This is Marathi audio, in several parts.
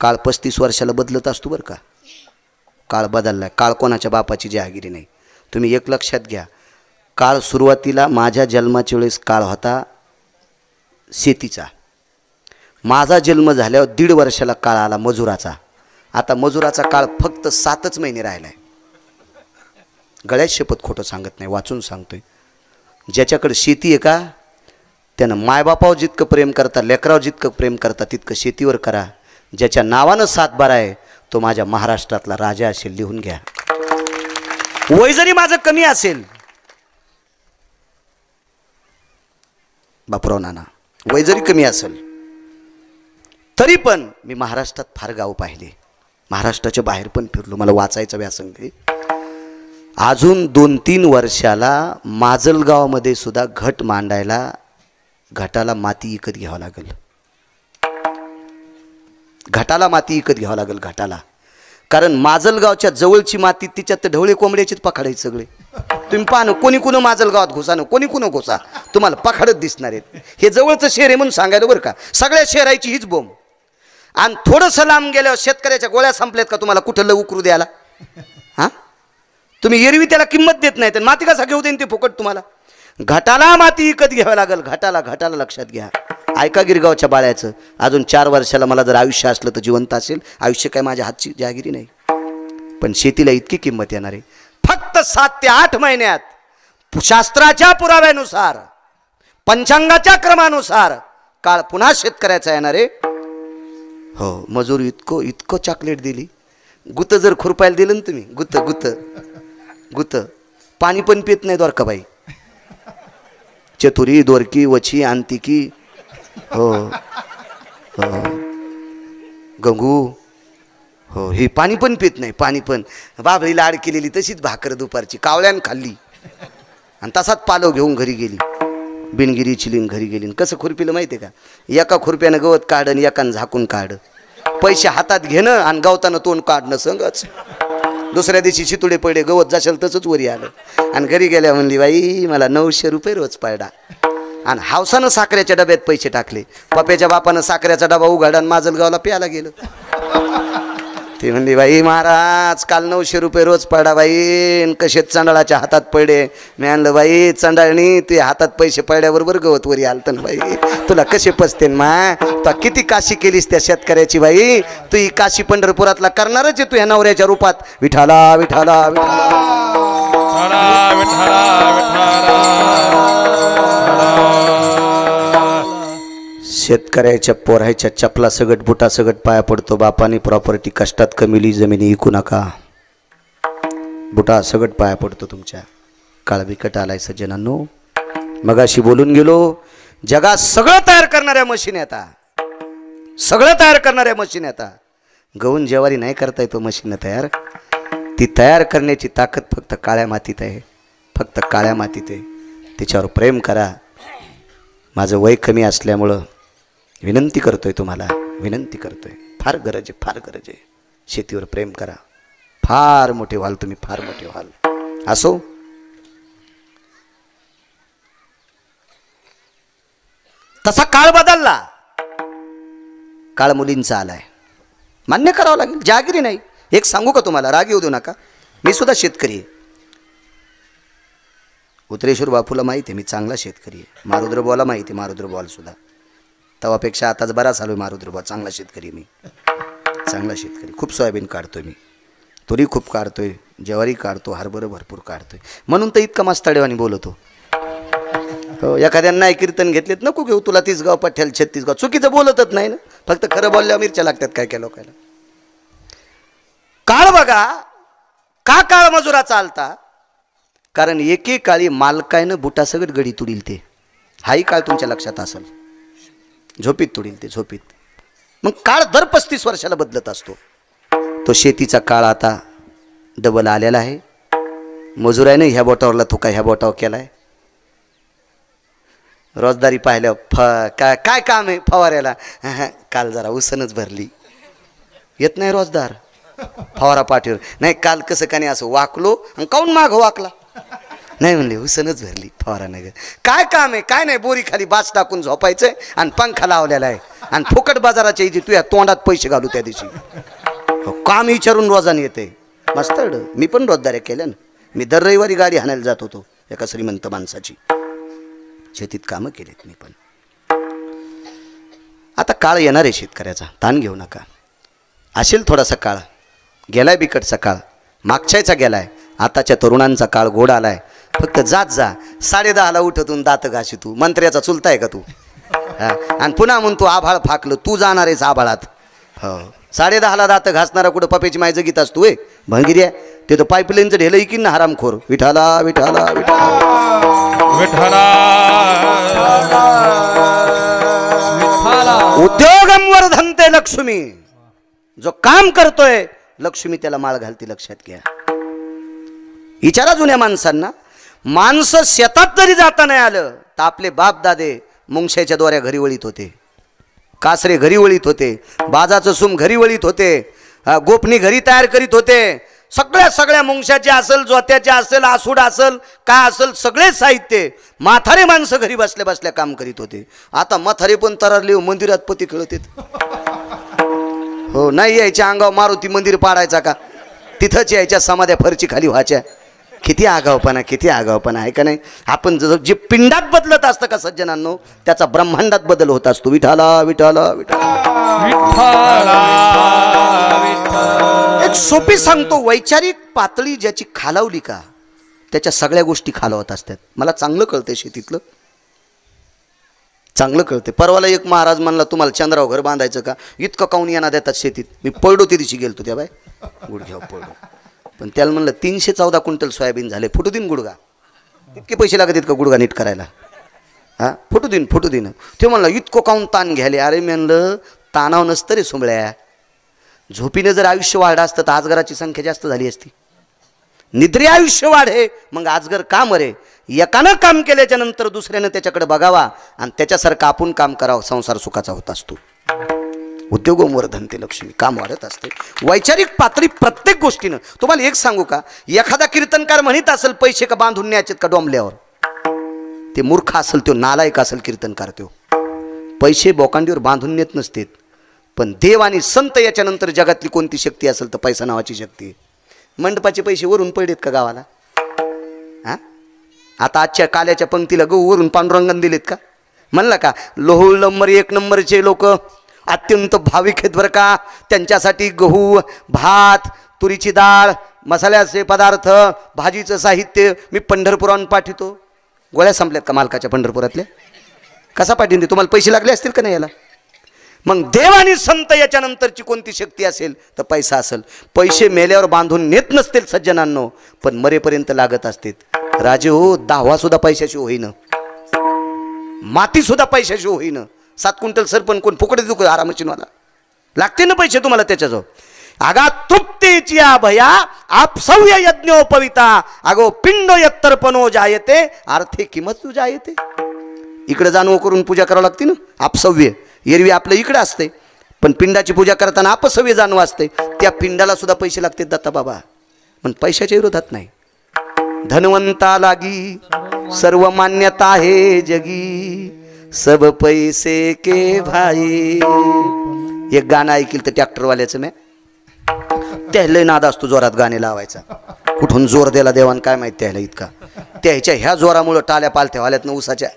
काळ 35 वर्षाला बदलत असतो बरं का. काळ बदलला. काळ कोणाच्या बापाची जहागिरी नाही. तुम्ही एक लक्षात घ्या, काळ सुरुवातीला माझ्या जन्माच्या वेळेस काळ होता शेतीचा. माझा जन्म झाल्यावर 1.5 वर्षाला काळ आला मजुराचा. आता मजुराचा काळ फक्त 7च महिने राहिला आहे. गळ्यात शपथ खोटं सांगत नाही, वाचून सांगतोय. ज्याच्याकडे शेती आहे का त्यानं मायबापावर जितकं प्रेम करता, लेकरावर जितकं प्रेम करता तितकं शेतीवर करा. ज्याच्या नावानं 7/12 आहे तो माझ्या महाराष्ट्रातला राजा असेल, लिहून घ्या. वय जरी माझं कमी असेल, बापराव नाना, वय जरी कमी असेल तरी पण मी महाराष्ट्रात फार गाव पाहिले, महाराष्ट्राच्या बाहेर पण फिरलो. मला वाचायचा व्यासंग आहे. अजून 2-3 वर्षाला माजलगावमध्ये सुद्धा घट मांडायला घटाला माती विकत घ्यावं लागेल. घटाला माती विकत घ्यावं लागेल घटाला. कारण माजलगावच्या जवळची माती तिच्यात ढवळे कोंबड्याचीच पखाडायची सगळे. तुम्ही पाहणं कोणी कुणं माजलगावात घुसा ना, कोणी कुणं घुसा, तुम्हाला पखाडत दिसणार आहेत. हे जवळचं शहर आहे म्हणून सांगायला बरं का. सगळ्या शहराची हीच बोंब. आणि थोडंसं लांब गेल्यावर शेतकऱ्याच्या गोळ्या संपल्यात का तुम्हाला कुठं लव उकरू द्यायला? हां, तुम्ही एरवी त्याला किंमत देत नाही तर माती कसा घेऊ देईन ते फुकट तुम्हाला? घटाला माती विकत घ्यावं लागेल. घटाला लक्षात घ्या. ऐका गिरगावच्या बाळ्याचं, अजून 4 वर्षाला मला जर आयुष्य असलं तर जिवंत असेल. आयुष्य काय माझ्या हातची जहागिरी नाही, पण शेतीला इतकी किंमत येणार आहे. फक्त 7 ते 8 महिन्यात शास्त्राच्या पुराव्यानुसार, पंचांगाच्या क्रमानुसार काळ पुन्हा शेतकऱ्याचा येणार आहे. हो, मजूर इतकं चॉकलेट दिली. गुत जर खुरपायला दिलं ना तुम्ही, गुत पाणी पण पित नाही द्वारकाबाई. चतुरी, दोरकी, वची, अंतिकी, हो हो, गंगू, हो, हे पाणी पण पित नाही. पाणी पण बाबळी लाड केलेली तशीच भाकर दुपारची कावळ्यान खाल्ली आणि तसाच पालव घेऊन घरी गेली. बिनगिरी चिलीन घरी गेली. कसं खुरपिलं माहिती आहे का? एका खुरप्यानं गवत काढ आणि एकानं झाकून काढ. पैसे हातात घेणं आणि गवतानं तोंड काढणं संगच. दुसऱ्या दिवशी शितुडे पडे, गवत जाशाल तसंच वरी आलं. आणि घरी गेल्या म्हणली, बाई मला 900 रुपये रोज पडला. आणि हावसानं साखरेच्या डब्यात पैसे टाकले. पप्याच्या बापानं साखरेचा डबा उघडा आणि माजलगावला प्यायला गेलं. ती म्हणली, बाई महाराज काल 900 रुपये रोज पडा बाई, कसे चंडाळाच्या हातात पडे. मी आणलं, बाई चंडाळणी ते हातात पैसे पडल्याबरोबर गवत वरी आलतं ना बाई, तुला कसे पसतेन मा? तू किती काशी केलीस त्या शेतकऱ्याची बाई. तू ही काशी पंढरपुरातला करणारच आहे तू ह्या नवऱ्याच्या रूपात. विठाला विठाला शेतकऱ्याच्या पोरायच्या चपला सगट बुटा सगट पाया पडतो. बापानी प्रॉपर्टी कष्टात कमिली, जमिनी विकू नका. बुटा सगट पाया पडतो तुमच्या. काळ बिकट आलाय सज्जनांनो. मगाशी बोलून गेलो, जगात सगळं तयार करणाऱ्या मशीन येतात, सगळं तयार करणाऱ्या मशीन येतात. गहून ज्वारी नाही करता येतो मशीन तयार. ती तयार करण्याची ताकद फक्त काळ्या मातीत आहे, फक्त काळ्या मातीत आहे. त्याच्यावर प्रेम करा. माझं वय कमी असल्यामुळं विनंती करतोय तुम्हाला, विनंती करतोय. फार गरज आहे, फार गरज आहे. शेतीवर प्रेम करा. फार मोठे व्हाल तुम्ही, फार मोठे व्हाल. असो, तसा काळ बदलला. काळ मुलींचा आलाय, मान्य करावं लागेल. जहागिरी नाही. एक सांगू का तुम्हाला, राग येऊ देऊ नका. मी सुद्धा शेतकरी आहे. उतरेश्वर बापूला माहिती आहे मी चांगला शेतकरी आहे. मारुद्र बुवाला माहिती आहे, मारुद्र बुवाला सुद्धा. तवापेक्षा आताच बराच आलो मारुद्र बुवा. चांगला शेतकरी मी, चांगला शेतकरी. खूप सोयाबीन काढतोय मी, तुरी खूप काढतोय, ज्वारी काढतो, हरभरा भरपूर काढतोय. म्हणून तर इतका मस्ताडेवानी बोलतो. हो, एखाद्यानं नाही कीर्तन घेतलेत नको घेऊ, तुला 30 गाव पठ्याला 36 गाव. चुकीचं बोलतच नाही ना, फक्त खरं बोलल्यावर मिरच्या लागतात काय काय लोकांना. काळ बघा का काळ मजुरा चालता. कारण एकेकाळी मालकायनं बुटा सगट गडी तुडील ते. हाही काळ तुमच्या लक्षात असेल. झोपीत तुडील ते, झोपीत. मग काळ दर 35 वर्षाला बदलत असतो. तो शेतीचा काळ आता डबल आलेला आहे. मजुराने ह्या बोटावरला तो काय ह्या बोटावर केलाय. रोजदारी पाहिल्या काय काम आहे फवाऱ्याला. काल जरा उसनच भरली. येत नाही रोजदार फवारा पाठीवर. नाही काल कसं का नाही असं वाकलो आणि काऊन माग वाकला. नाही म्हणले उसनच भरली फवारा. नाही काय काम आहे, काय नाही. बोरी खाली बाच टाकून झोपायचंय आणि पंखा लावलेला आहे. आणि फुकट बाजाराच्या इथे तुझ्या तोंडात पैसे घालू त्या दिवशी. काम विचारून रोजाने येते मस्त. मी पण रोजदाऱ्या केल्या ना. मी दर रविवारी गाडी हाणायला जात होतो एका श्रीमंत माणसाची. शेतीत कामं केलीत मी पण. आता काळ येणार आहे शेतकऱ्याचा, ताण घेऊ नका. असेल थोडासा काळ, गेलाय बिकटचा काळ, मागच्याचा गेलाय. आताच्या तरुणांचा काळ गोड आलाय. फक्त जात जा. 10:30ला उठतून दात घाशी तू. मंत्र्याचा चुलता आहे का तू? आणि पुन्हा म्हणतो आभाळ फाकलं, तू जाणार आहेस आभाळात. हो, 10:30ला दात घासणारा कुठं पप्याची माय जगीत असतो वे भंगिऱ्या. ते तर पाईपलाईनचं ढेलं इकीन ना हरामखोर. विठाला विठाला विठाला विठाला. उद्योगम वर्धन्ते लक्ष्मी. जो काम करतोय लक्ष्मी त्याला माळ घालती, लक्षात घ्या. विचारा जुन्या माणसांना. माणसं शेतात जरी जाता नाही आलं तर आपले बाप दादे मुंगशाच्या दोऱ्या घरी वळीत होते, कासरे घरी वळीत होते, बाजाचं सूम घरी वळीत होते, गोपणी घरी तयार करीत होते. सगळ्या मुंगशाचे असेल, जोत्याचे असेल, आसूड असेल, काय असेल, सगळे साहित्य म्हातारे माणसं घरी बसल्या बसल्या काम करीत होते. आता म्हातारे पण तररले मंदिरात पती खेळत आहेत. हो, नाही यायच्या अंगावर मारुती मंदिर पाडायचा का? तिथंच यायच्या समाध्या फरची खाली व्हायच्या. किती आगावपणा, किती आगावपणा आहे का नाही? आपण जे पिंडात बदलत असतं का सज्जनांनो, त्याचा ब्रह्मांडात बदल होत असतो. विठाला विठाला विठाला. एक सोपी सांगतो, वैचारिक पातळी ज्याची खालावली का त्याच्या सगळ्या गोष्टी खालावत असतात. मला चांगलं कळतंय शेतीतलं, चांगलं कळते. परवाला एक महाराज म्हणला तुम्हाला चंद्राव घर बांधायचं का? इतकं काऊन येणार देतात शेतीत. मी पळडो ते दिवशी गेलतो त्या बाय गुडघ्यावर पळडो. पण त्याला म्हणलं 314 क्विंटल सोयाबीन झाले, फुटू दिन गुडगा. इतके पैसे लागत आहेत का गुडगा नीट करायला? हां, फुटू दिन. ते म्हणलं इतकं काऊन ताण घ्याले. अरे म्हणलं ताणाव नसतं रे सोंबळ्या. झोपीने जर आयुष्य वाढलं असतं तर आजगराची संख्या जास्त झाली असती. निद्रे आयुष्य वाढे मग आजगर का मरे. एकानं काम केल्याच्या नंतर दुसऱ्यानं त्याच्याकडे बघावा आणि त्याच्यासारखं आपण काम करावं. संसार सुखाचा होत असतो. उद्योगम वर्धन्ते लक्ष्मी. काम वाढत असते. वैचारिक पातळी प्रत्येक गोष्टीनं. तुम्हाला एक सांगू का, एखादा कीर्तनकार म्हणत असेल पैसे का बांधून न्यायचेत का डोंबल्यावर, ते मूर्ख असेल, तो नालायक असेल कीर्तनकार. तो पैसे बोकांडीवर बांधून नेत नसतेत. पण देव आणि संत याच्यानंतर जगातली कोणती शक्ती असेल तर पैसा नावाची शक्ती. मंडपाचे पैसे वरून पडलेत का गावाला? हा, आता आजच्या काल्याच्या पंक्तीला गहू वरून पांडुरंगाने दिलेत का? म्हणलं का लोहुळ नंबर 1 नंबरचे लोक अत्यंत भाविक आहेत बरं का. त्यांच्यासाठी गहू, भात, तुरीची डाळ, मसाल्याचे पदार्थ, भाजीचं साहित्य मी पंढरपुराहून पाठवतो. गोळ्या संपल्यात का मालकाच्या पंढरपुरातल्या? कसा पाठवून दे? तुम्हाला पैसे लागले असतील का नाही याला? मग देव आणि संत याच्यानंतरची कोणती शक्ती असेल तर पैसा असेल. पैसे मेल्यावर बांधून नेत नसतील सज्जनांनो, पण मरेपर्यंत लागत असतील. राजे हो, 10वा सुद्धा पैशाशी होईन, माती सुद्धा पैशाशी होईन. 7 क्विंटल सरपण कोण फुकटे दुख आरामशीनवाला लागते ना पैसे तुम्हाला त्याच्याजवळ. आगा तृप्तीची भया आपसव्य यज्ञोपविता अगो पिंडो यत्तर्पणो जायते आर्थे किंमत जायते. इकडे जाणवं करून पूजा करावं लागते ना. आपसव्य एरवी आपलं इकडे असते, पण पिंडाची पूजा करताना अपसव्य जाणवं असते. त्या पिंडाला सुद्धा पैसे लागतात दत्ता बाबा. पण पैशाच्या विरोधात नाही. धनवंता लागी सर्व मान्यता आहे जगी, सब पैसे के भाई. एक गाणं ऐकलं तर ट्रॅक्टरवाल्याचं मी, त्याला नाद असतो जोरात गाणे लावायचा. कुठून जोर दिला देवान काय माहिती त्याला इतका. त्याच्या ह्या जोरामुळं टाल्या पालथ्या वाल्यात ऊसाच्या.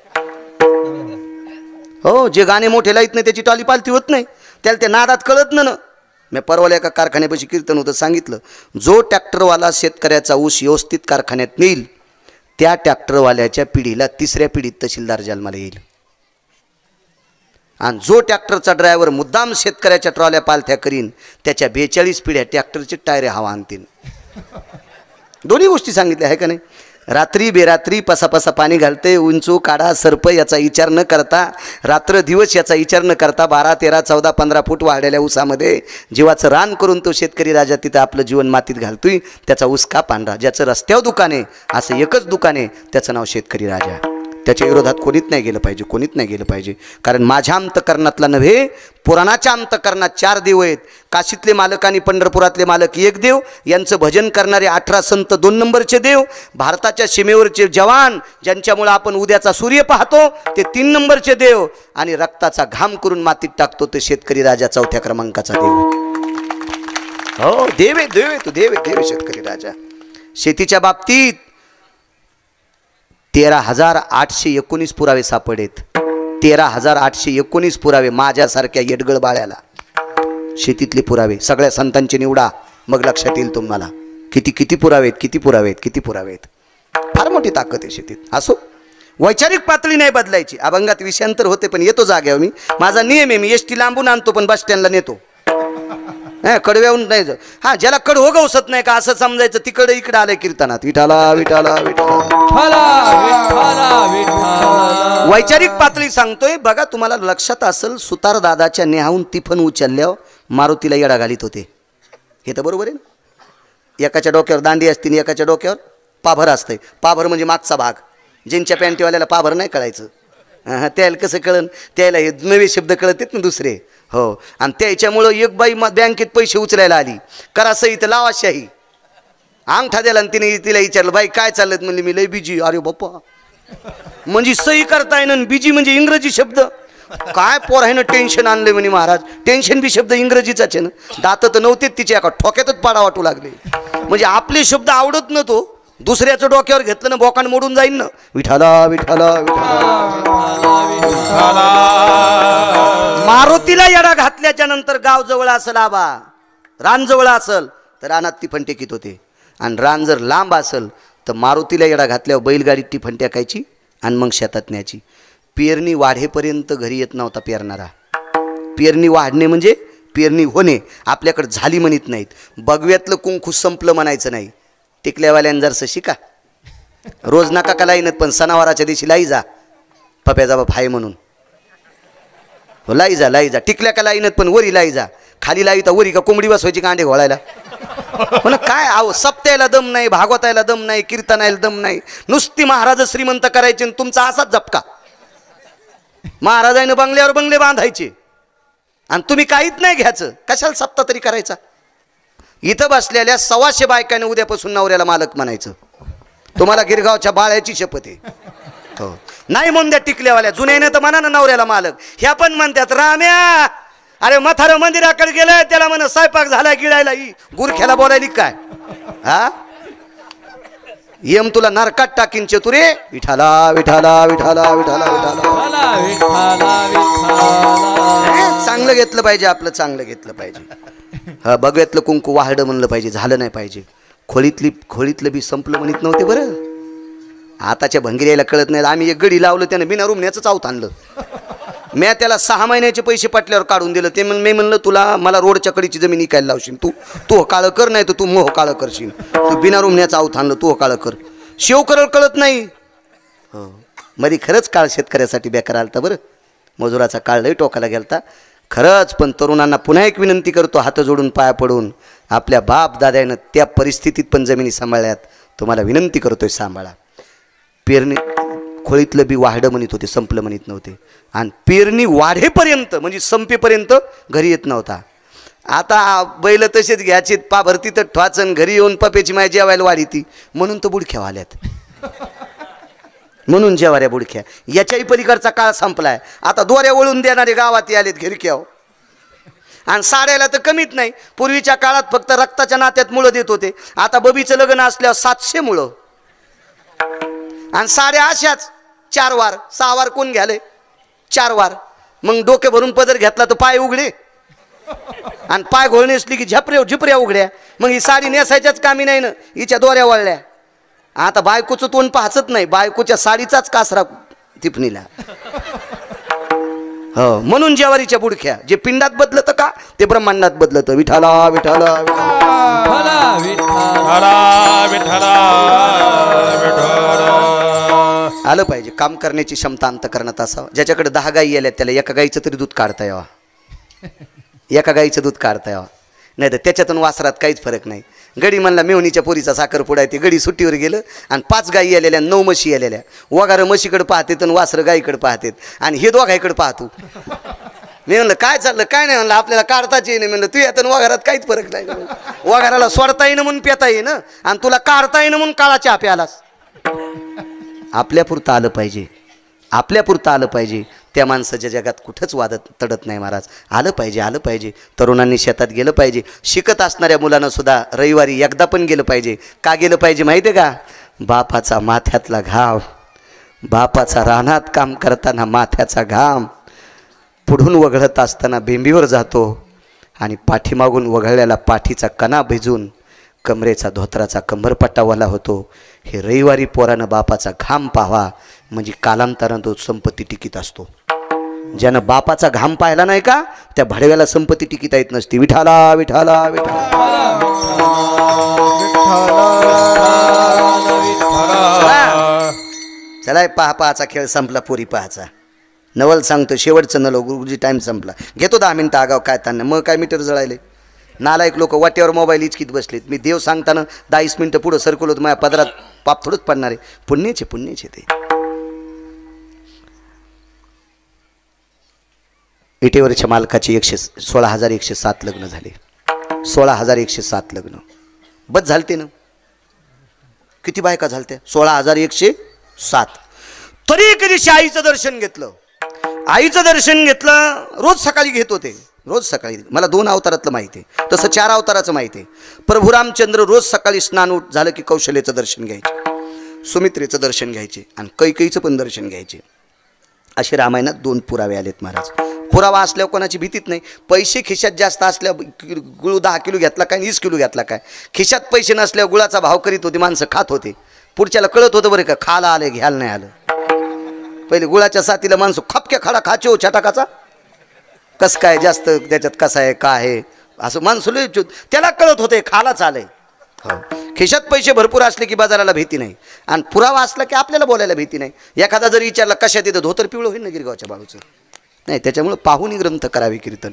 हो, जे गाणे मोठे लाईत नाही त्याची टाली पालथी होत नाही. त्याला त्या नादात कळत ना. मी परवाला एका कारखान्यापाशी कीर्तन होतं, सांगितलं जो ट्रॅक्टरवाला शेतकऱ्याचा ऊस व्यवस्थित कारखान्यात नेईल त्या ट्रॅक्टरवाल्याच्या पिढीला 3ऱ्या पिढीत तहसीलदार जन्माला येईल. आणि जो ट्रॅक्टरचा ड्रायव्हर मुद्दाम शेतकऱ्याच्या ट्रॉल्या पालथ्या करीन त्याच्या 42 पिढ्या ट्रॅक्टरचे टायरे हवा आणतील. दोन्ही गोष्टी सांगितल्या आहे का नाही. रात्री बेरात्री पसापसा पाणी घालते, उंचू काढा सरप याचा विचार न करता, रात्र दिवस याचा विचार न करता 12, 13, 14, 15 फूट वाढलेल्या ऊसामध्ये जीवाचं रान करून तो शेतकरी राजा तिथं आपलं जीवन मातीत घालतोय. त्याचा ऊस का पांढरा. ज्याचं रस्त्यावर दुकान आहे असं एकच दुकान आहे, त्याचं नाव शेतकरी राजा. त्याच्या विरोधात कोणीच नाही गेलं पाहिजे, कोणीच नाही गेलं पाहिजे. कारण माझ्या अंतकरणातला नव्हे, पुराणाच्या अंतकरणात 4 देव आहेत. काशीतले मालक आणि पंढरपुरातले मालक 1 देव, यांचं भजन करणारे 18 संत 2 नंबरचे देव, भारताच्या सीमेवरचे जवान ज्यांच्यामुळे आपण उद्याचा सूर्य पाहतो ते 3 नंबरचे देव, आणि रक्ताचा घाम करून मातीत टाकतो ते शेतकरी राजा 4थ्या क्रमांकाचा देव. हो, देव आहे, देव आहे, तो देव आहे, देव आहे शेतकरी राजा. शेतीच्या बाबतीत 13,819 पुरावे सापडेत. 13,819 पुरावे माझ्यासारख्या येडगळ बाळ्याला. शेतीतले पुरावे सगळ्या संतांचे निवडा, मग लक्षात येईल तुम्हाला किती किती पुरावे आहेत, किती पुरावे आहेत, किती पुरावे आहेत. फार मोठी ताकद आहे शेतीत. असो, वैचारिक पातळी नाही बदलायची. अभंगात विषयांतर होते पण येतो जाग्यावर मी. माझा नियम आहे, मी एसटी लांबून आणतो पण बस स्टँडला नेतो. कडव्याहून नाही. हा, ज्याला कड हो गवसत नाही का असं समजायचं, तिकडे इकडे आलंय कीर्तनात विठाला विठाला विठाला. वैचारिक पातळी सांगतोय बघा. तुम्हाला लक्षात असेल, सुतार दादाच्या नेहावून तिफन उचलल्यावर मारुतीला येडा घालीत होते. हे तर बरोबर आहे ना. एकाच्या डोक्यावर दांडी असते आणि एकाच्या डोक्यावर पाभर असतंय. पाभर म्हणजे मागचा भाग. ज्यांच्या पॅन्टीवाल्याला पाभर नाही कळायचं, त्याला कसं कळन, त्याला हे नवे शब्द कळतात ना दुसरे. हो, आणि त्याच्यामुळं एक बाई बँकेत पैसे उचलायला आली, करा सही तर लावा शाही. अंगठा द्याला आणि तिने तिला विचारलं, बाई काय चाललं? म्हणली मी लय बिजी. अरे बाप्पा, म्हणजे सही करताय ना, बिजी म्हणजे इंग्रजी शब्द. काय पोरायनं टेन्शन आणलंय म्हणे महाराज. टेन्शन बी शब्द इंग्रजीचाच आहे ना. दात तर नव्हतेच तिच्या एका ठोक्यातच पाडा वाटू लागले. म्हणजे आपले शब्द आवडत न, तो दुसऱ्याचं डोक्यावर घेतलं ना बोकांड मोडून जाईन ना. विठाला विठाला विठाला. मारुतीला येडा घातल्याच्या नंतर गाव जवळ असेल, आबा रान जवळ असेल तर रानात टिफन टेकीत होते, आणि रान जर लांब असेल तर मारुतीला येडा घातल्यावर बैलगाडीत टिफन टाकायची आणि मग शेतात न्यायची. पेरणी वाढेपर्यंत घरी येत नव्हता पेरणारा. पेरणी वाढणे म्हणजे पेरणी होणे. आपल्याकडे झाली म्हणत नाहीत. बगव्यातलं कुंकू संपलं म्हणायचं नाही. टिकल्यावाल्यानं जरसं शिका. रोज नका का लाईनत, पण सणावाराच्या दिवशी लाई जा. पप्याचा बाप हाय म्हणून लाई जा, लाई जा. टिकल्या का लाईनत पण वरी लाई जा. खाली लाई तर वरी का कोंबडी बसवायची कांडे घोळायला. पण काय आहो, सप्त्याला दम नाही, भागवतायला दम नाही, कीर्तनायला दम नाही. नुसती महाराज श्रीमंत करायचे, तुमचा असाच झपका. महाराजांनी बंगल्यावर बंगले बांधायचे आणि तुम्ही काहीच नाही घ्यायचं. कशाला सप्ता तरी करायचा? इथं बसलेल्या 125 बायकाने उद्यापासून नवऱ्याला मालक म्हणायचं. तुम्हाला गिरगावच्या बाळ्याची शपथ आहे. हो, नाही म्हणून द्या टिकल्यावाल्या. जुन्याने तर म्हणा ना नवऱ्याला मालक. ह्या पण म्हणतात राम्या, अरे म्हातारं मंदिराकडे गेलंय, त्याला म्हण स्वयंपाक झालाय गिळायला. गुरख्याला बोलायली काय? हा, येम तुला नरकात टाकीन चतुरे. विठाला विठाला विठाला विठाला विठाला. चांगलं घेतलं पाहिजे, आपलं चांगलं घेतलं पाहिजे. हा, बघ्यातलं कुंकू वाहडं म्हणलं पाहिजे, झालं नाही पाहिजे. खोळीतलं बी संपलं म्हणत नव्हते बरं. आताच्या भंगिऱ्याला कळत नाही. आम्ही एक गडी लावलं, त्यानं बिना रुमण्याचं चावत आणलं. मी त्याला 6 महिन्याचे पैसे पटल्यावर काढून दिलं. ते मी म्हणलं, तुला मला रोडच्या कडीची जमीन इकायला लावशील, तू काळं कर, नाही तर तू मोह काळं करशील. तू बिना रुमण्याचं आऊत आणलं, तू काळं कर. शेव करल कळत नाही. हो, मध्ये खरंच काळ शेतकऱ्यासाठी बेकार आलता बरं. मजुराचा काळ लई टोकाला गेलता खरंच. पण तरुणांना पुन्हा एक विनंती करतो, हात जोडून पाया पडून, आपल्या बाप दाद्यानं त्या परिस्थितीत पण जमिनी सांभाळल्यात. तुम्हाला विनंती करतोय, सांभाळा. पेरणी खोळीतलं बी वाढं म्हणत होते, संपलं म्हणत नव्हते. आणि पेरणी वाढेपर्यंत म्हणजे संपेपर्यंत घरी येत नव्हता. आता बैल तसेच घ्यायचे, पाभरती तर ठवाचन, घरी येऊन पप्याची माय जेवायला वाढी ती. म्हणून तर बुडख्या वाल्यात, म्हणून जेवाऱ्या बुडख्या. याच्याही पलीकडचा काळ संपलाय. आता दोऱ्या वळून देणारे गावात आलेत घिरक्याव. आणि साड्याला तर कमीत नाही. पूर्वीच्या काळात फक्त रक्ताच्या नात्यात मुळं देत होते. आता बबीचं लग्न असल्यावर 700 मुळं. आणि साड्या अशाच 4 वार 6 वार कोण घ्याले, 4 वार. मग डोके भरून पदर घेतला तर पाय उघडे, आणि पाय घोळ नेसली की झिपऱ्या उघड्या. मग ही साडी नेसायच्याच कामी नाही ना, हिच्या दोऱ्या वळल्या. आता बायकोचं तोंड पाहचत नाही, बायकोच्या साडीचाच कासरा टिपणीला. हो, म्हणून जेवारीच्या बुडख्या. जे पिंडात बदलत का ते ब्रह्मांडात बदलत. विठाला विठाला आलं पाहिजे. काम करण्याची क्षमता अंतकरणात असावं. ज्याच्याकडे 10 गायी आल्या त्याला एका गाईचं तरी दूध काढता यावं. एका गाईचं दूध काढता यावं, नाही तर त्याच्यातून वासरात काहीच फरक नाही. गडी म्हणला मेवणीच्या पोरीचा साखरपुडा आहे. ते गडी सुट्टीवर गेलं आणि 5 गायी आलेल्या 9 म्हशी आलेल्या. वगारं म्हशीकडे पाहतेत आणि वासरं गाईकडे पाहतेत आणि हे दोघाईकडे पाहतो. मी म्हणलं काय चाललं काय नाही. म्हणलं आपल्याला काढताच येईन. म्हणलं तू यातून वगारात काहीच फरक नाही. वगाराला सोडता येईन म्हणून पेता येईन आणि तुला काढता येईन म्हणून काळाच्या आपे आलास. आपल्यापुरतं आलं पाहिजे, आपल्यापुरतं आलं पाहिजे. त्या माणसाच्या जगात कुठंच वादत तडत नाही महाराज. आलं पाहिजे, आलं पाहिजे. तरुणांनी शेतात गेलं पाहिजे. शिकत असणाऱ्या मुलांना सुद्धा रविवारी एकदा पण गेलं पाहिजे. का गेलं पाहिजे माहिती आहे का? बापाचा माथ्यातला घाम, बापाचा रानात काम करताना माथ्याचा घाम पुढून वगळत असताना बेंबीवर जातो आणि पाठीमागून वगळलेला पाठीचा कणा भिजून कमरेचा धोत्राचा कंबरपट्टावाला होतो. हे रविवारी पोरानं बापाचा घाम पाहावा म्हणजे कालांतरानं तो संपत्ती टिकीत असतो. ज्यानं बापाचा घाम पाहिला नाही का त्या भडव्याला संपत्ती टिकीता येत नसती. विठाला विठाला विठाला. चला पाहाचा खेळ संपला. पोरी पाहाचा नवल सांगतो शेवटचं नलो गुरुजी टाईम संपला. घेतो 10 मिनटं आगाव काय त्यांना मग काय मीटर जळायले. नालायक लोक वाट्यावर मोबाईल इचकीत बसलेत. मी देव सांगताना 10 मिनटं पुढं सरकलो होतं. माझ्या पदरात पाप थोडंच पडणार आहे. पुण्याचे पुण्याचे ते इटेवरच्या मालकाचे 16,107 लग्न झाले. 16,107 लग्न बस झालते ना. किती बायका झालत्या? 16,107. तरी कधी आईचं दर्शन घेतलं. आईचं दर्शन घेतलं. रोज सकाळी घेत होते. रोज सकाळी. मला 2 अवतारातलं माहिती आहे. तसं 4 अवताराचं माहिती आहे. प्रभू रामचंद्र रोज सकाळी स्नान उठ झालं की कौशल्याचं दर्शन घ्यायचे, सुमित्रेचं दर्शन घ्यायचे आणि कैकेयीचं पण दर्शन घ्यायचे. असे रामायणात 2 पुरावे आलेत महाराज. पुरावा असल्यावर कोणाची भीतीच नाही. पैसे खिशात जास्त असल्यावर गुळ 10 किलो घेतला काय 20 किलो घेतला काय. खिशात पैसे नसल्यावर गुळाचा भाव करीत होते माणसं, खात होते. पुढच्याला कळत होतं बरं का खाला आले घ्यायला नाही आलं. पहिले गुळाच्या साथीला माणसं खपक्या खडा खाचे हो छटाकाचा. कसं काय जास्त त्याच्यात कसं आहे काय आहे असं माणसं त्याला कळत होते खाला चालय. हो खिशात पैसे भरपूर असले की बाजाराला भीती नाही आणि पुरावा असला की आपल्याला बोलायला भीती नाही. एखादा जरी विचारला कशात येतं धोतर पिवळं होईल ना गिरगावच्या बाळूचं नाही. त्याच्यामुळे पाहुणी ग्रंथ करावे कीर्तन.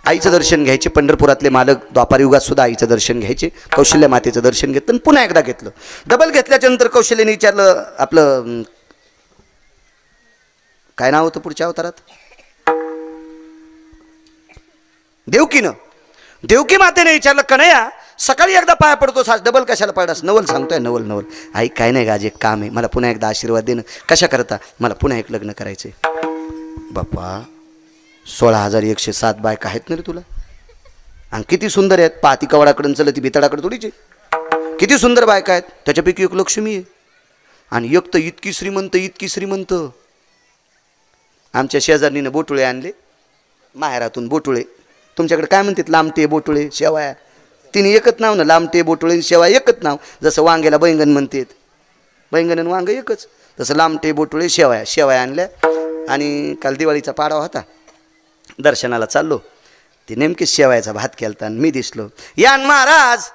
आईचं दर्शन घ्यायचे. पंढरपुरातले मालक द्वापारयुगात सुद्धा आईचं दर्शन घ्यायचे. कौशल्य मातेचं दर्शन घेतलं पुन्हा एकदा घेतलं. डबल घेतल्याच्या नंतर कौशल्याने विचारलं आपलं काय नाव होतं पुढच्या अवतारात? देवकीनं. देवकी मातेने विचारलं कन्हैया सकाळी एकदा पाया पडतोस आज डबल कशाला पडलास? नवल सांगतोय नवल नवल. आई काय नाही गाज एक काम आहे मला पुन्हा एकदा आशीर्वाद देणं. कशा करता? मला पुन्हा एक लग्न करायचंय. बाप्पा 16,107 बायका आहेत ना रे तुला आणि किती सुंदर आहेत. पाती कवडाकडून चल ती भितडाकडे थोडीची. किती सुंदर बायका आहेत. त्याच्यापैकी एक लक्ष्मी आहे आणि एक तर इतकी श्रीमंत इतकी श्रीमंत. आमच्या शेजारणीनं बोटुळे आणले माहेरातून. बोटुळे तुमच्याकडे काय म्हणतात? लांबटे बोटुळे शेवाया. तिने एकच नाव ना लांबटे बोटुळे शेवा एकच नाव. जसं वांग्याला बैंगन म्हणतात. बैंगन आणि वांग एकच. तसं लांबटे बोटुळे शेवाया. शेवाया आणल्या आणि काल दिवाळीचा पाडवा होता. दर्शनाला चाललो. ते नेमकीच शेवायाचा भात केलता आणि मी दिसलो. यान महाराज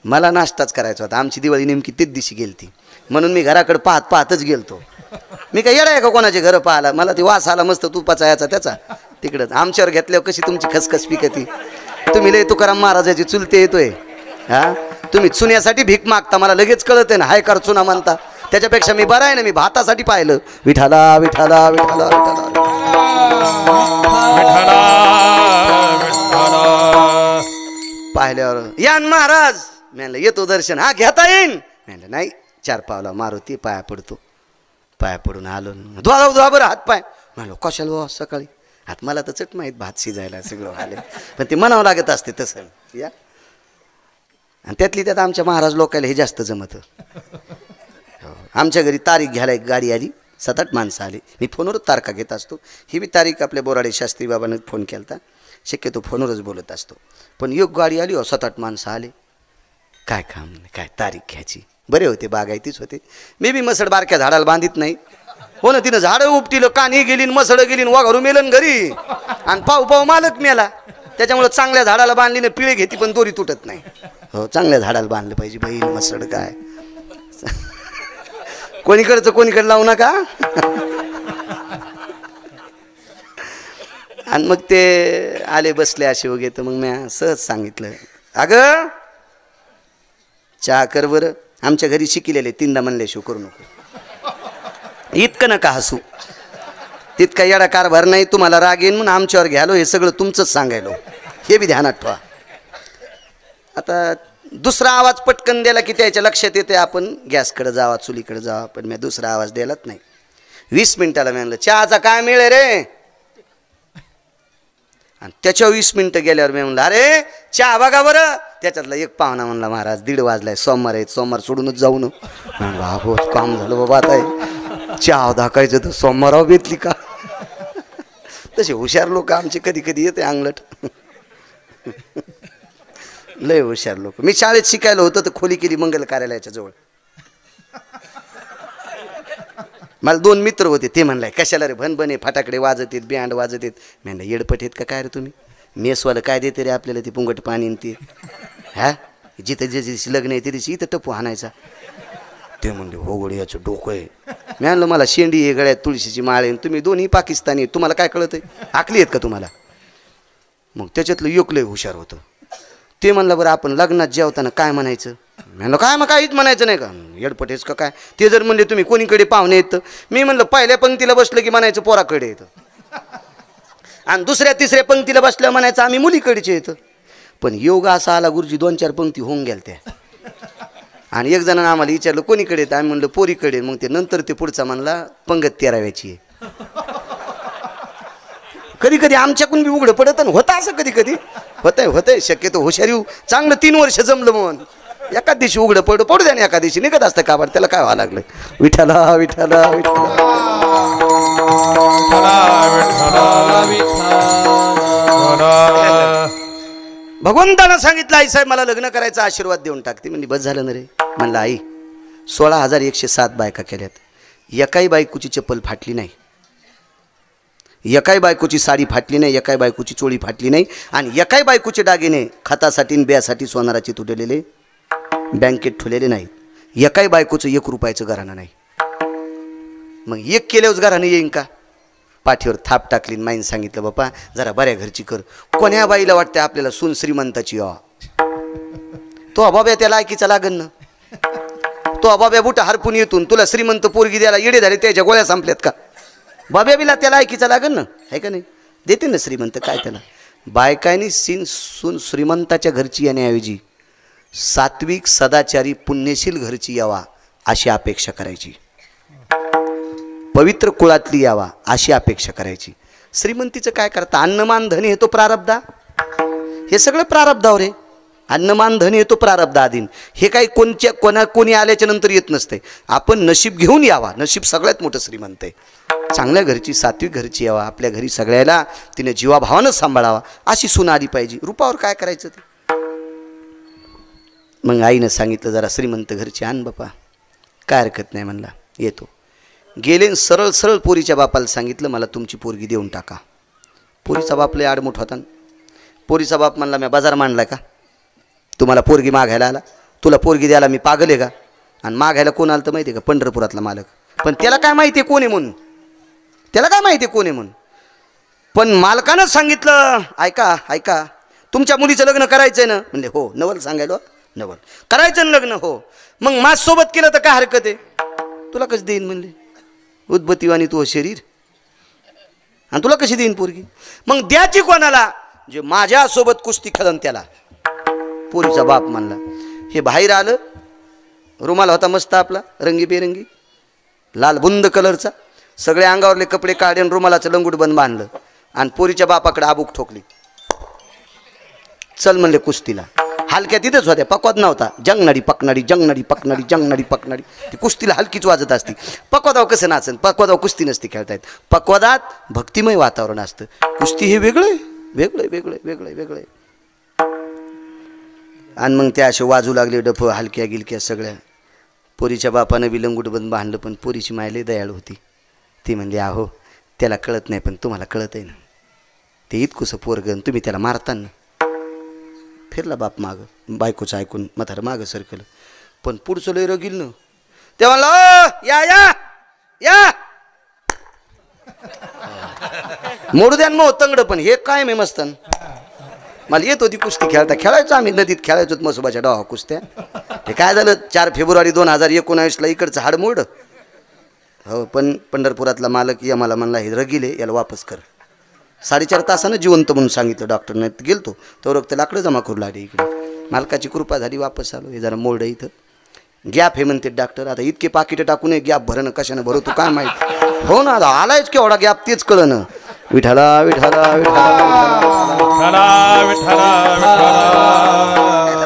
मला नाश्ताच करायचा होता. आमची दिवाळी नेमकी तीच दिवशी गेलती म्हणून मी घराकडे पाहतच गेलतो. मी काय येडा आहे का कोणाचे घरं पाहायला? मला ती वास आला मस्त तुपाचा याचा त्याचा. तिकडं आमच्यावर घेतल्यावर कशी तुमची खसखस पिकती. तुम्ही लय तुकाराम महाराजाची चुलते येतोय. हा तुम्ही चुन्यासाठी भीक मागता. मला लगेच कळत आहे ना हाय कर चुना म्हणता. त्याच्यापेक्षा मी बरा आहे ना. मी भातासाठी पाहिलं. विठाला विठाला विठाला विठाला पाहिल्यावर यान महाराज म्हणलं येतो दर्शन. हा घेता येईन म्हणलं नाही 4 पावला मारुती पाया पडतो. पाया पडून आलो. धुवा बरं हात पाय म्हणलो कशाला बाबा सकाळी हात मला तर चट माहीत भात शिजायला सगळं आले पण ते म्हणावं लागत असते तसं या. आणि त्यातली त्यात आमच्या महाराज लोकायला हे जास्त जमतं. आमच्या घरी तारीख घ्यायला एक गाडी आली. 7-8 माणसं आली. मी फोनवरच तारखा घेत असतो. ही बी तारीख आपल्या बोराडे शास्त्री बाबांनी फोन केला. शक्यतो फोनवरच बोलत असतो. पण एक गाडी आली 7-8 माणसं आले. काय काम काय तारीख घ्यायची. बरे होते बागायतीच होते. मी बी मसड बारक्या झाडाला बांधित नाही. हो ना. तिनं झाडं उपटिलं कानी गेली मसडं गेली वाघरू मेलन घरी आणि पाऊ मालक मेला. त्याच्यामुळे चांगल्या झाडाला बांधली ना पिळे घेती पण दोरी तुटत नाही. हो चांगल्या झाडाला बांधलं पाहिजे बैल मसड काय कोणीकडचं कोणीकडे लावू नका. आणि मग ते आले बसले असे वगैरे. तर मग मी सहज सांगितलं अगं चहा कर बरं. आमच्या घरी शिकलेले 3दा म्हणल्याशिवाय करू नको. इतकं नका हसू. तितका येडा कारभार नाही. तुम्हाला राग येईन म्हणून आमच्यावर घ्यालो. हे सगळं तुमचंच सांगायलो. हे बी ध्यानात ठेवा. आता दुसरा आवाज पटकन दिला की त्याच्या लक्षात येते आपण गॅसकडे जावा, चुलीकडे जावा. पण मी दुसरा आवाज द्यायलाच नाही. 20 मिनिटाला म्हणलं चहाचा काय मिळ रे. आणि त्याच्या 20 मिनिटं गेल्यावर मी म्हणलं अरे चहा बघा बरं. त्याच्यातला एक पाहुणा म्हणला महाराज 1:30 वाजलाय, सोमवार आहे, सोमवार सोडूनच जाऊ ना. हो काम झालं बाबा. आता चहा दाखायचं तर सोमवारावर भेटली का. तसे हुशार लोक आमचे कधी कधी येते अंगलट. लय हुशार लोक. मी शाळेत शिकायला होतं तर खोली केली मंगल कार्यालयाच्या जवळ. मला 2 मित्र होते. ते म्हणलाय कशाला रे भनभने फटाकडे वाजत आहेत, बँड वाजत आहेत. मी म्हणलं येडपट आहेत का काय रे तुम्ही. मेसवालं काय देते रे आपल्याला ते पुंगट पाणी आणि ते. हा जिथं जे दिवशी लग्न आहे ते दिवशी इथं टप्पू हाणायचा. ते म्हणले हो गडी याचं डोकं आहे. मी म्हणलं मला शेंडी आहे गळ्यात, तुळशीची माळ आहे. तुम्ही दोन्ही पाकिस्तानी आहेत. तुम्हाला काय कळत आहे. आकली आहेत का तुम्हाला. मग त्याच्यातलं एक लय हुशार होतं. ते म्हणलं बरं आपण लग्नात जेवताना काय म्हणायचं. म्हणलं काय मग काहीच म्हणायचं नाही का. येडपटेच का काय. ते जर म्हणले तुम्ही कोणीकडे पाहुणे येतं. मी म्हणलं पहिल्या पंक्तीला बसलं की म्हणायचं पोराकडे येतं. आणि दुसऱ्या तिसऱ्या पंक्तीला बसल्या म्हणायचं आम्ही मुलीकडचे येतं. पण योग असा आला गुरुजी 2-4 पंक्ती होऊन गेल्या त्या. आणि एक जणांना आम्हाला विचारलं कोणीकडे येतं. आम्ही म्हणलं पोरीकडे. मग ते नंतर ते पुढचा म्हणला पंगत 13व्याची आहे. कधी कधी आमच्याकडून बी उघडं पडत होतं असं. कधी कधी होतंय शक्यतो हुशारी चांगलं 3 वर्ष जमलं म्हणून. एका दिवशी उघडं पडू द्या ना. एका दिवशी निघत असतं काबार. त्याला काय व्हावं लागलं. विठ्ठला विठ्ठला विठ्ठला. भगवंतानं सांगितलं आई साहेब मला लग्न करायचा आशीर्वाद देऊन टाकते. म्हणजे बस झालं ना रे. म्हणलं आई 16,107 बायका केल्यात. एकाही बायकोची चप्पल फाटली नाही. एकाही बायकोची साडी फाटली नाही. एकाही बायकोची चोळी फाटली नाही. आणि एकाही बायकोचे दागिने खतासाठी आणि ब्यासाठी सोनाराचे तुटलेले बँकेत ठेवलेले नाहीत. एकाही बायकोचं 1 रुपयाचं घराणं नाही. मग एक केल्यावर घराणं येईन का. पाठीवर थाप टाकली. माईन सांगितलं बापा जरा बऱ्या घरची कर. कोण्या बाईला वाटतं आपल्याला सून श्रीमंताची तो अबाब्या त्या लायकीचा लागन ना. तो अबाब्या बुटा हरपून येतून तुला श्रीमंत पोरगी द्यायला येडे झाले त्याच्या गोळ्या संपल्यात का. बाब्या बिला त्या लायकीचा लागन ना. आहे का नाही. देते ना श्रीमंत. काय त्याला बायकांनी सून श्रीमंताच्या घरची येण्याऐवजी सात्विक सदाचारी पुण्यशील घरची यावा अशी अपेक्षा करायची. पवित्र कुळातली यावा अशी अपेक्षा करायची. श्रीमंतीचं काय करता. अन्नमान धन हे तो प्रारब्धा. हे सगळं प्रारब्धावर आहे. अन्नमान धन हे तो प्रारब्धाधीन. हे काही कोणी आल्याच्या नंतर येत नसते. आपण नशीब घेऊन यावा. नशीब सगळ्यात मोठं श्रीमंत आहे. चांगल्या घरची सात्विक घरची यावा. आपल्या घरी सगळ्याला तिने जीवाभावानं सांभाळावा अशी सून आली पाहिजे. रूपावर काय करायचं ते. मग आईनं सांगितलं जरा श्रीमंत घरची आण बापा. काय हरकत नाही म्हणला येतो. गेले सरळ पोरीच्या बापाला सांगितलं मला तुमची पोरगी देऊन टाका. पोरीचा बाप लय आडमुठ होता. पोरीचा बाप म्हणला मी बाजार मांडला का. तुम्हाला पोरगी मागायला आला. तुला पोरगी द्यायला मी पागल आहे का. आणि मागायला कोण आलं तर माहिती आहे का. पंढरपुरातला मालक. पण त्याला काय माहिती आहे कोण आहे म्हणून. त्याला काय माहिती आहे कोण आहे म्हणून. पण मालकानं सांगितलं ऐका ऐका तुमच्या मुलीचं लग्न करायचंय ना. म्हणले हो. नवल सांगायला नवल करायचं ना लग्न. हो मग माझ्यासोबत केलं तर काय हरकत आहे. तुला कसं देईन म्हणले. उद्बत्तीवाणी तू शरीर आणि तुला कशी देईन पोरगी. मग द्याची कोणाला जे माझ्यासोबत कुस्ती खेळन त्याला. पोरीचा बाप म्हणला. हे बाहेर आलं. रुमाल होता मस्त आपला रंगीबेरंगी लाल बुंद कलरचा. सगळे अंगावरले कपडे काढून रुमालाचं लंगूट बंद बांधलं आणि पोरीच्या बापाकडे आबूक ठोकली. चल म्हणले कुस्तीला. हलक्या तिथंच होत्या. पकवाद नव्हता. जंगनाडी पकनाडी जंगनाडी पकनाडी जंगनाडी पकनाडी. ती कुस्तीला हलकीच वाजत असती. पकवादाव कसं नाचन. पकवादाव कुस्ती नसती खेळता येत. पकवादात भक्तिमय वातावरण असतं. कुस्ती हे वेगळं वेगळं वेगळं वेगळं वेगळं. आणि मग त्या असे वाजू लागले डफ हलक्या गिलक्या सगळ्या. पोरीच्या बापानं बी लंगूट बंद बांधलं. पण पोरीची मायले दयाळू होती. ती म्हणली आहो त्याला कळत नाही पण तुम्हाला कळत आहे ना. ते इतकुसं पोरगन तुम्ही त्याला मारता ना. फिरला बाप मागं. बायकोचं ऐकून म्हातारं मागं सरकलं. पण पुढचं लय रगील ना. ते म्हणलं या या या मोडू द्या मग तंगड. पण हे काय मी मस्तन मला येत होती कुस्ती खेळायचो आम्ही नदीत खेळायचो मसोबाच्या डावा कुस्त्या. ते काय झालं 4 फेब्रुवारी 2019ला इकडचं हाड मोड. हो पण पंढरपुरातला मालक या मला म्हणला हे रगिले याला वापस कर. 4.5 तासानं जिवंत म्हणून सांगितलं डॉक्टरने. गेलतो तो रक्त लाकडं जमा करू लागले इकडे. मालकाची कृपा झाली वापस आलो. हे जरा मोड इथं गॅप हे म्हणते डॉक्टर. आता इतके पाकिटं टाकून गॅप भरणं कशानं भरू तू काय माहिती. हो ना आलायच केवढा गॅप तेच कळणं. विठाला विठाला विठाला.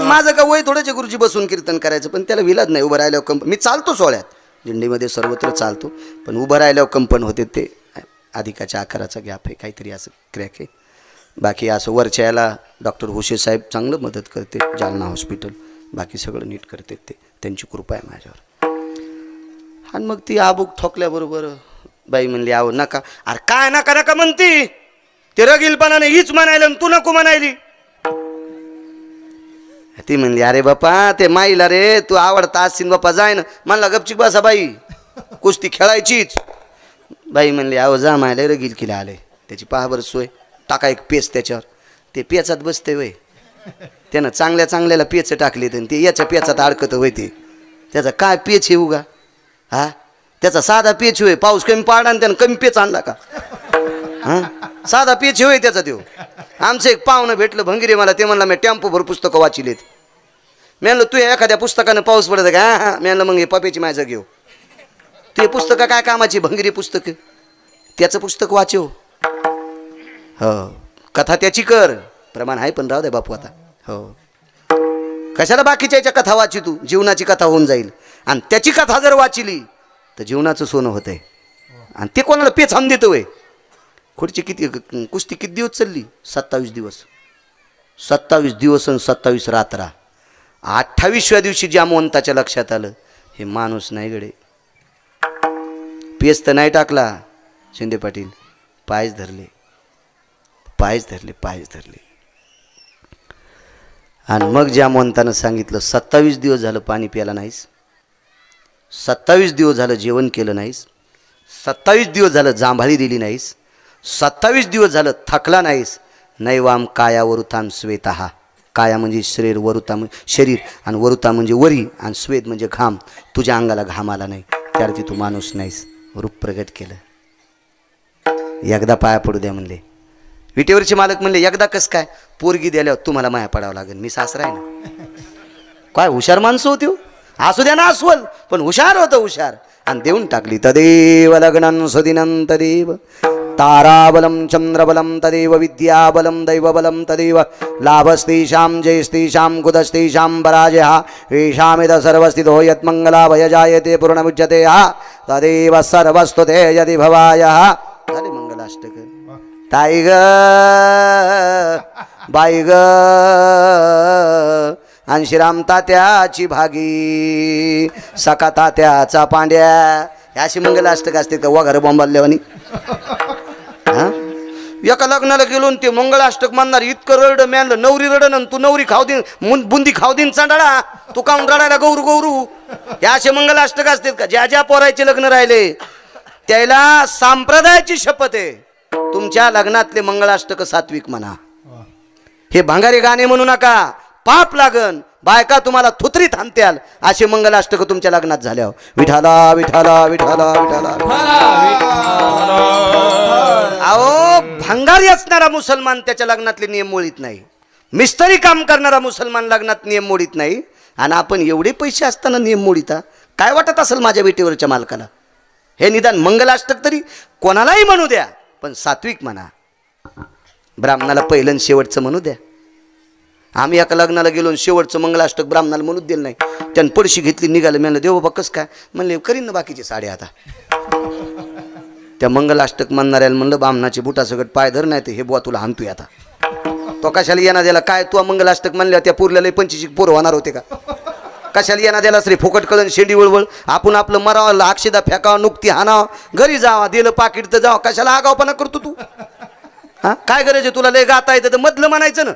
माझं का वय थोडंचे गुरुजी बसून कीर्तन करायचं पण त्याला विलाज नाही. उभं राहिल्यावर मी चालतो सोहळ्यात दिंडीमध्ये सर्वत्र चालतो पण उभं राहिल्यावर कंपन होते. ते अधिकाच्या आकाराचा गॅप आहे काहीतरी असं क्रॅक आहे. बाकी असं वरच्या याला डॉक्टर हुशे साहेब चांगलं मदत करते. जालना हॉस्पिटल बाकी सगळं नीट करते. ते त्यांची कृपा आहे माझ्यावर. आणि मग ती आबूक ठोकल्याबरोबर बाई म्हणली आहो नका. अरे काय नका नका म्हणती. ते रगीलपणाने हीच म्हणायला तू नको म्हणायली. ती म्हणली अरे बापा ते माईला रे तू आवडता असशील बापा जाय ना. म्हणला गपचिक बसा बाई कुस्ती खेळायचीच. बाई म्हणली अहो जा मायला रगील किला आले त्याची पहा सोय. टाका एक पेच त्याच्यावर. ते पेचात बसते वय. त्यानं चांगल्या चांगल्याला पेच टाकले ते याच्या पेचात अडकत होय. ते त्याचा काय पेच आहे उगा. हा त्याचा साधा पेच होय. पाऊस कमी पाडा आणि त्यानं कमी पेच आणला का. हां साधा पेच होय त्याचा देव. आमचं एक पाहुणं भेटलं भंगिरे मला. ते म्हणला मी टेम्पो भर पुस्तकं वाचिलेत. मी म्हणलं तू एखाद्या पुस्तकानं पाऊस पडत का. हां मी म्हणलं मग हे पप्याची माझं घेऊ. ते पुस्तकं काय कामाची भंगिरी पुस्तकं. त्याचं पुस्तक वाचव. हो कथा त्याची कर प्रमाण आहे पण राहू दे बापू आता. हो कशाला बाकीच्या याच्या कथा वाची तू. जीवनाची कथा होऊन जाईल. आणि त्याची कथा जर वाचिली तर जीवनाचं सोनं होत आहे. आणि ते कोणाला पेच हाण देतं वय. खुर्ची किती कुस्ती किती दिवस चालली. 27 दिवस. 27 दिवस आणि 27 रात्रा. 28व्या दिवशी जामवंताच्या लक्षात आलं हे माणूस नाही गडे. पेच तर नाही टाकला शिंदे पाटील. पायच धरले पायच धरले पायच धरले. आणि मग जामवंतानं सांगितलं 27 दिवस झालं पाणी प्यायला नाहीस. 27 दिवस झालं जेवण केलं नाहीस. 27 दिवस झालं जांभाळी दिली नाहीस. 27 दिवस झालं थकला नाहीस. नैवाम काया वरुताम श्वेतहा. काया म्हणजे शरीर वरुता शरीर आणि वरुता म्हणजे वरी आणि श्वेत म्हणजे घाम. तुझ्या अंगाला घाम आला नाही त्यावरती तू माणूस नाहीस. रूप प्रगट केलं. एकदा पाया पडू द्या म्हणले. विटेवरचे मालक म्हणले एकदा कस काय. पोरगी द्याल्यावर तुम्हाला माया पडावं लागेल. मी सासरा आहे ना. काय हुशार माणसं होती. असू द्या ना अस्वल पण हुशार होतं हुशार. आणि देऊन टाकली. तदेव लग्नं सुदिनं तदेव ताराबलं चंद्रबलं तदेव विद्याबलं दैवबलं तदेव लाभस्तेषां जयस्तेषां कुतस्तेषां पराजयः येषामिद सर्वस्थितो यत्मङ्गलाभय जायते पूर्णमुच्यते हा तदेव सर्वस्तुते यदि भवायः. झाले मंगलाष्टक. ताई ग बाई ग आणि श्रीराम तात्याची भागी सका तात्याचा पांड्या. अशी मंगलाष्टक असते का वगैरे बॉम्बाल्यावानी. हा एका लग्नाला गेलो ते मंगलाष्टक म्हणणार इतकं रड म्यानलं. नवरी रडन तू नवरी खाऊ देन बुंदी खाऊ देन चांडाळा. तू काऊन रडायला गौरू गौरू. हे असे मंगलाष्टक असतात का. ज्या ज्या पोरायचे लग्न राहिले त्याला संप्रदायाची शपथ आहे. तुमच्या लग्नातले मंगलाष्टक सात्विक म्हणा. हे भांगारे गाणे म्हणू नका. पाप लागन. बायका तुम्हाला थुत्रीत हाणत्याल. असे मंगलाष्टक तुमच्या लग्नात झाल्यावर. विठाला विठाला विठाला विठाला. अहो भंगारी असणारा मुसलमान त्याच्या लग्नातले नियम मोडीत नाही. मिस्त्री काम करणारा मुसलमान लग्नात नियम मोडीत नाही. आणि आपण एवढे पैसे असताना नियम मोडीता. काय वाटत असेल माझ्या बेटीवरच्या मालकाला. हे निदान मंगलाष्टक तरी कोणालाही म्हणू द्या पण सात्विक म्हणा. ब्राह्मणाला पहिलं शेवटचं म्हणू द्या. आम्ही एका लग्नाला गेलो शेवटचं मंगलाष्टक ब्राह्मणाला म्हणूच दिलं नाही. त्यानं पडशी घेतली निघालं. म्हणलं देव बाबा कसं काय. म्हणले करीन ना बाकीचे साडे. आता त्या मंगलाष्टक म्हणणाऱ्याला म्हणलं बामणाचे बुटासकट पाय धर नाही ते हे बुवा तुला हाणतोय आता. तो कशाला येणार द्याला काय. तू मंगलाष्टक म्हणल्या त्या पुरल्याला 25 पोरं होणार होते का. कशाला येणार द्याला रे फुकट कळण शेंडी वळवळ. आपण आपलं मरावं अक्षदा फेकावं नुकती हाणावं घरी जावा दिलं पाकिट तर जावं. कशाला आगावपणा करतो तू. हा काय गरज आहे तुला. लय गाता येतं तर मधलं म्हणायचं ना.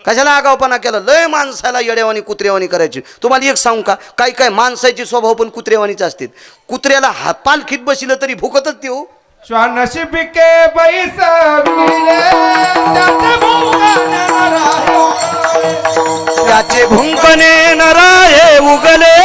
कशाला आगावपणा केला. लय माणसाला येड्यावानी कुत्रेवानी करायची. तुम्हाला एक सांगू का काही काय माणसाचे स्वभाव पण कुत्रेवानीच असतात. कुत्र्याला पालखीत बसलं तरी भुकतच ते हो. श्वानशिप के बैसविले त्याचे भुंकणे नराहे उगले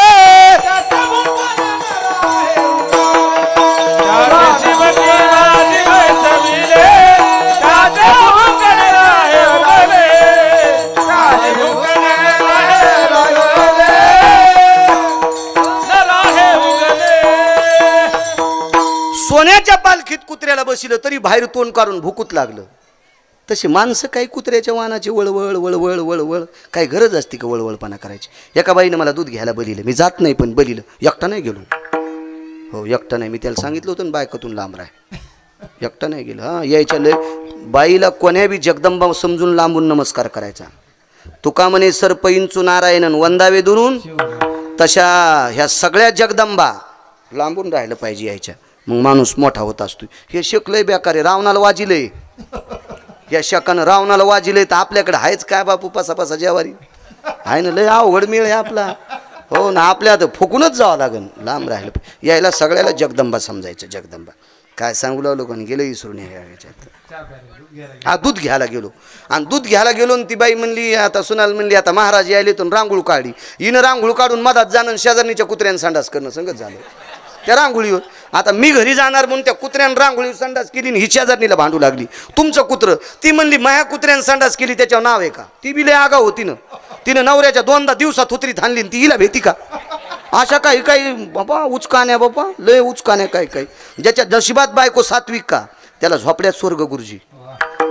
सोन्याच्या पालखीत कुत्र्याला बसिलं तरी बाहेर तोंड काढून भुकूत लागलं. तशी माणसं काही कुत्र्याच्या वाहनाची वळवळ वळवळ वळवळ काही गरज असते का वळवळपणा करायची. एका बाईनं मला दूध घ्यायला बलिलं, मी जात नाही पण बलिलं, एकटा नाही गेलो. हो एकटा नाही, मी त्याला सांगितलं होतं ना बायकातून लांब राह, एकटा नाही गेलो. हां यायच्या लय बाईला कोण्या बी जगदंबा समजून लांबून नमस्कार करायचा. तुका म्हणे सरपईंचू नारायणन वंदावे दुरून, तशा ह्या सगळ्या जगदंबा लांबून राहिलं पाहिजे यायच्या, मग माणूस मोठा होत असतो. हे शकलंय बेकार आहे, रावणाला वाजिलंय, या शकानं रावणाला वाजिलंय. तर आपल्याकडे आहेच काय बापू पसापसा जेवारी आहे ना, लय अवघड मिळ आहे आपला. हो ना, आपल्या तर फुकूनच जावं लागेल, लांब राहिलं. यायला सगळ्याला जगदंबा समजायचं, जगदंबा. काय सांगू लागलो कोणी गेलं विसरून याच्यात. हा दूध घ्यायला गेलो, आणि दूध घ्यायला गेलो आणि ती बाई म्हणली, आता सुनाल म्हणली आता महाराज यायले तर रांगोळ काढली. हिनं रांगोळ काढून मधात जाणं शेजारणीच्या कुत्र्यानं संडास करणं संगत झालं त्या रांगोळीवर. आता मी घरी जाणार म्हणून त्या कुत्र्यानं रांगोळीवर संडास केली आणि ही शेजारणीला भांडू लागली, तुमचं कुत्रं. ती म्हणली माया कुत्र्यानं संडास केली त्याच्यावर नाव आहे का. ती बी लय आगाऊ होती ना, तिनं नवऱ्याच्या 2दा दिवसात उतरीत हाणली, ती हिला भेटी का. अशा काही काही बाबा उचकाण्या, बाबा लय उचकाण्या काही काही. ज्याच्या नशिबात बायको सात्विक का त्याला झोपड्यात स्वर्ग गुरुजी,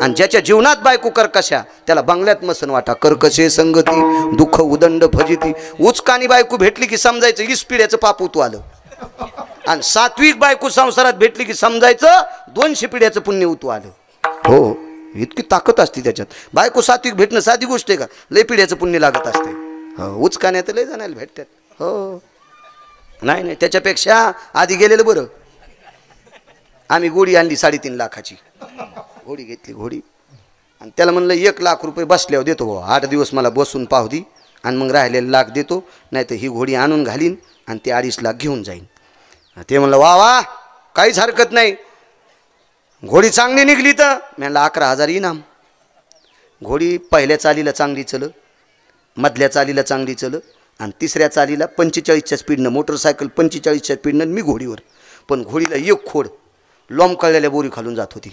आणि ज्याच्या जीवनात बायको कर्कशा त्याला बंगल्यात मसन वाटा. कर्कशे संगती दुःख उदंड फजिती. उचकानी बायको भेटली की समजायचं इस्पिड्याचं पापूत आलं, आणि सात्विक बायको संसारात भेटली की समजायचं 200 पिढ्याचं पुण्य उतू आलं. हो इतकी ताकद असते त्याच्यात. बायको सात्विक भेटणं साधी गोष्ट आहे का, लय पिढ्याचं पुण्य लागत असते. हो उचकाण्यात लय जणायला भेटतात. हो नाही नाही, त्याच्यापेक्षा आधी गेलेलं बरं. आम्ही घोडी आणली 3.5 लाखाची घोडी घेतली, घोडी, आणि त्याला म्हणलं 1 लाख रुपये बसल्यावर देतो भाऊ, 8 दिवस मला बसून पाहू दे, आणि मग राहिलेलं लाख देतो, नाही तर ही घोडी आणून घालीन आणि ते 2.5 लाख घेऊन जाईन. ते म्हणलं वा वा काहीच हरकत नाही, घोडी चांगली निघली तर. म्हणलं 11,000 इनाम. घोडी पहिल्या चालीला चांगली चल, मधल्या चालीला चांगली चल, आणि तिसऱ्या चालीला 45च्या स्पीडनं, मोटरसायकल 45च्या स्पीडनं, मी घोडीवर. पण घोडीला एक खोड लोंबकळलेल्या बोरी खालून जात होती.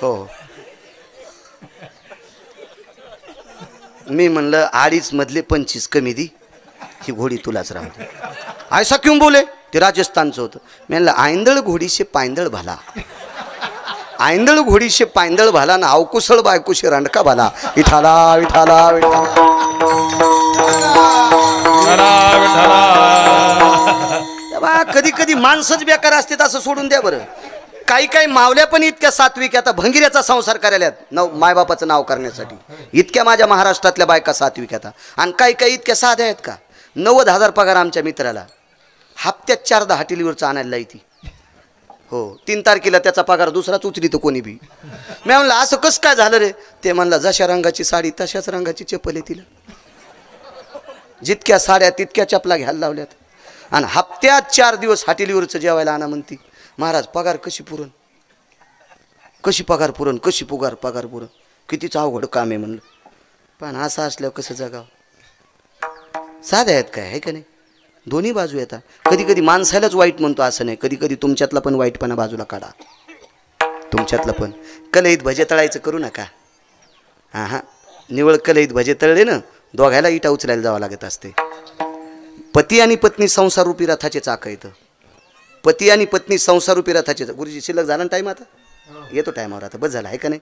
हो मी म्हणलं 2.5 मधले 25 कमी दी, ही घोडी तुलाच राहू दे. ऐसा क्यों बोले, ते राजस्थानचं होतं. मी म्हणलं आयंदळ घोडीशे पायंदळ भाला, आयंदळ घोडीशे पायंदळ भाला ना अवकुसळ बायकुशे रांडका भाला. विठाला विठाला विठाला. कधी कधी माणसंच बेकार असतात असं सोडून द्या बरं. काही काही मावल्या पण इतक्या सात्विक, आता भंगिऱ्याचा संसार करायला मायबापाचं नाव करण्यासाठी इतक्या माझ्या महाराष्ट्रातल्या बायका सात्विक आता. आणि काही काही इतक्या साध्या आहेत का. 90,000 पगार आमच्या मित्राला, हप्त्यात 4 हॉटेलीवरचं आणायला येते. हो 3 तारखेला त्याचा पगार दुसराच उचली तर कोणी बी. मी म्हणलं असं कसं काय झालं रे. ते म्हणलं जशा रंगाची साडी तशाच रंगाची चप्पल आहे तिला, जितक्या साड्या तितक्या चपला घ्यायला लावल्यात, आणि हप्त्यात 4 दिवस हॉटेलीवरचं जेवायला आणा म्हणती. महाराज पगार कशी पुरण, कशी पगार पुरण, कशी पगार पुरण, कितीच अवघड काम आहे म्हणलं. पण असं असल्यावर कसं जगावं. साध्या आहेत काय आहे का नाही, दोन्ही बाजू येतात. कधी कधी माणसालाच वाईट म्हणतो असं नाही, कधी कधी तुमच्यातला पण वाईटपणा बाजूला काढा. तुमच्यातलं पण कलईत भजे तळायचं करू नका. हां हां निवळ कलईत भजे तळले ना, दोघायला इटा उचलायला जावं लागत असते. पती आणि पत्नी संसारूपी रथाचे चाक येतं. पती आणि पत्नी संसारूपी रथाचे. गुरुजी शिल्लक झाला ना टाईम, आता येतो टायमावर, आता बस झाला आहे का नाही.